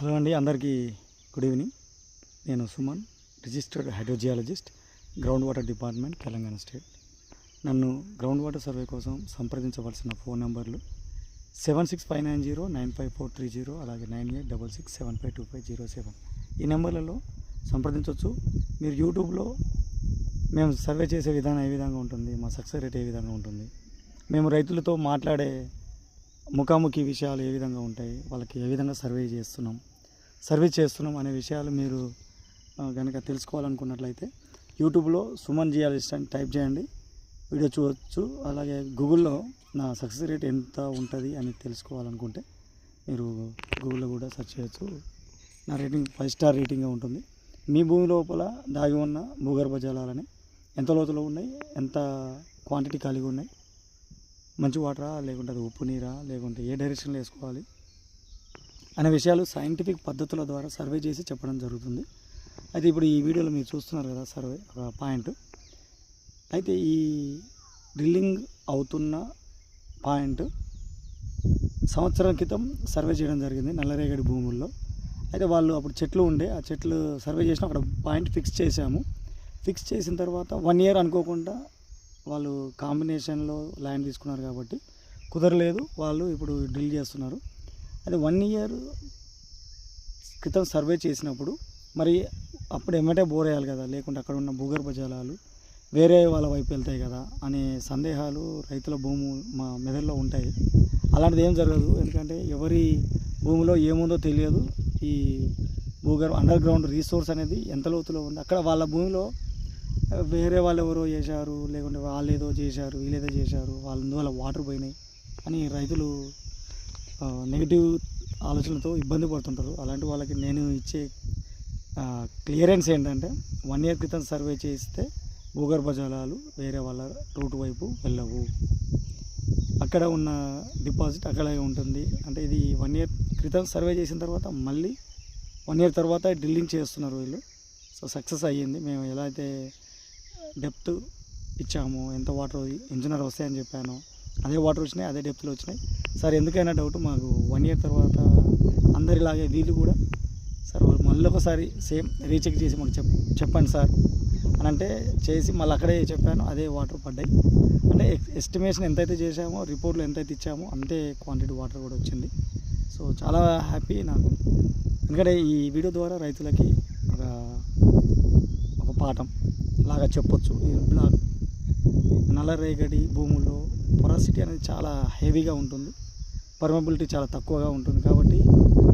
Hello అండి, అందరికీ good evening. నేను Suman, registered hydrogeologist, ground water department, Telangana state. నన్ను గ్రౌండ్ వాటర్ సర్వే కోసం సంప్రదించవలసిన ఫోన్ నంబర్లు 7659095430, అలాగే 9866752507. ఈ నెంబర్లలో సంప్రదించవచ్చు. మీరు యూట్యూబ్లో మేము సర్వే చేసే విధానం ఏ విధంగా ఉంటుంది, మా సక్సెస్ రేట్ ఏ విధంగా ఉంటుంది, మేము రైతులతో మాట్లాడే ముఖాముఖి విషయాలు ఏ విధంగా ఉంటాయి, వాళ్ళకి ఏ విధంగా సర్వీస్ చేస్తున్నాం అనే విషయాలు మీరు కనుక తెలుసుకోవాలనుకున్నట్లయితే యూట్యూబ్లో సుమన్ జియాలజిస్ట్ అని టైప్ చేయండి, వీడియో చూడవచ్చు. అలాగే గూగుల్లో నా సక్సెస్ రేట్ ఎంత ఉంటుంది అని తెలుసుకోవాలనుకుంటే మీరు గూగుల్లో కూడా సెర్చ్ చేయొచ్చు. నా రేటింగ్ 5 స్టార్ రేటింగ్గా ఉంటుంది. మీ భూమి లోపల దాగి ఉన్న భూగర్భ జలాలని ఎంత లోతులో ఉన్నాయి, ఎంత క్వాంటిటీ కలిగి ఉన్నాయి, మంచి వాటరా లేకుంటే అది ఉప్పు నీరా, లేకుంటే ఏ డైరెక్షన్లో వేసుకోవాలి అనే విషయాలు సైంటిఫిక్ పద్ధతుల ద్వారా సర్వే చేసి చెప్పడం జరుగుతుంది. అయితే ఇప్పుడు ఈ వీడియోలో మీరు చూస్తున్నారు కదా సర్వే ఒక పాయింట్. అయితే ఈ డ్రిల్లింగ్ అవుతున్న పాయింట్ సంవత్సరం క్రితం సర్వే చేయడం జరిగింది నల్లరేగడి భూముల్లో. అయితే వాళ్ళు అప్పుడు చెట్లు ఉండే, ఆ చెట్లు సర్వే చేసిన అక్కడ పాయింట్ ఫిక్స్ చేశాము. ఫిక్స్ చేసిన తర్వాత 1 year అనుకోకుండా వాళ్ళు కాంబినేషన్లో ల్యాండ్ తీసుకున్నారు కాబట్టి కుదరలేదు, వాళ్ళు ఇప్పుడు డ్రిల్ చేస్తున్నారు. అది 1 year క్రితం సర్వే చేసినప్పుడు మరి అప్పుడు ఎమ్మటే బోర్ వేయాలి కదా, లేకుంటే అక్కడ ఉన్న భూగర్భ జలాలు వేరే వాళ్ళ వైపు వెళ్తాయి కదా అనే సందేహాలు రైతుల మా మెదడులో ఉంటాయి. అలాంటిది ఏం జరగదు, ఎందుకంటే ఎవరి భూమిలో ఏముందో తెలియదు. ఈ భూగర్భ అండర్ గ్రౌండ్ రీసోర్స్ అనేది ఎంత లోతులో ఉంది, అక్కడ వాళ్ళ భూమిలో వేరే వాళ్ళు ఎవరో చేశారు, లేకుంటే వాళ్ళు ఏదో చేశారు, వీళ్ళేదో చేశారు, అందువల్ల వాటర్ పోయినాయి అని రైతులు నెగిటివ్ ఆలోచనలతో ఇబ్బంది పడుతుంటారు. అలాంటి వాళ్ళకి నేను ఇచ్చే క్లియరెన్స్ ఏంటంటే 1 year క్రితం సర్వే చేస్తే భూగర్భ జలాలు వేరే వాళ్ళ రూట్ వైపు వెళ్ళవు, అక్కడ ఉన్న డిపాజిట్ అక్కడే ఉంటుంది. అంటే ఇది 1 year క్రితం సర్వే చేసిన తర్వాత మళ్ళీ 1 year తర్వాత డ్రిల్లింగ్ చేస్తున్నారు వీళ్ళు. సో సక్సెస్ అయ్యింది. మేము ఎలా అయితే డెప్త్ ఇచ్చాము, ఎంత వాటర్ ఇంజనీర్ వస్తాయని చెప్పాను, అదే వాటర్ వచ్చినాయి, అదే డెప్త్లో వచ్చినాయి. సార్ ఎందుకైనా డౌట్, మాకు 1 year తర్వాత అందరిలాగే వీళ్ళు కూడా సార్ మళ్ళీ ఒకసారి సేమ్ రీచెక్ చేసి మాకు చెప్పండి సార్ అని అంటే చేసి మళ్ళీ అక్కడే చెప్పాను, అదే వాటర్ పడ్డాయి. అంటే ఎస్టిమేషన్ ఎంతైతే చేసామో, రిపోర్ట్లో ఎంతైతే ఇచ్చామో అంతే క్వాంటిటీ వాటర్ కూడా వచ్చింది. సో చాలా హ్యాపీ నాకు, ఎందుకంటే ఈ వీడియో ద్వారా రైతులకి ఒక పాఠం లాగా చెప్పొచ్చు. ఈ బ్లాక్ నల్లరేగడి భూముల్లో పొరాసిటీ అనేది చాలా హెవీగా ఉంటుంది, పర్మబిలిటీ చాలా తక్కువగా ఉంటుంది. కాబట్టి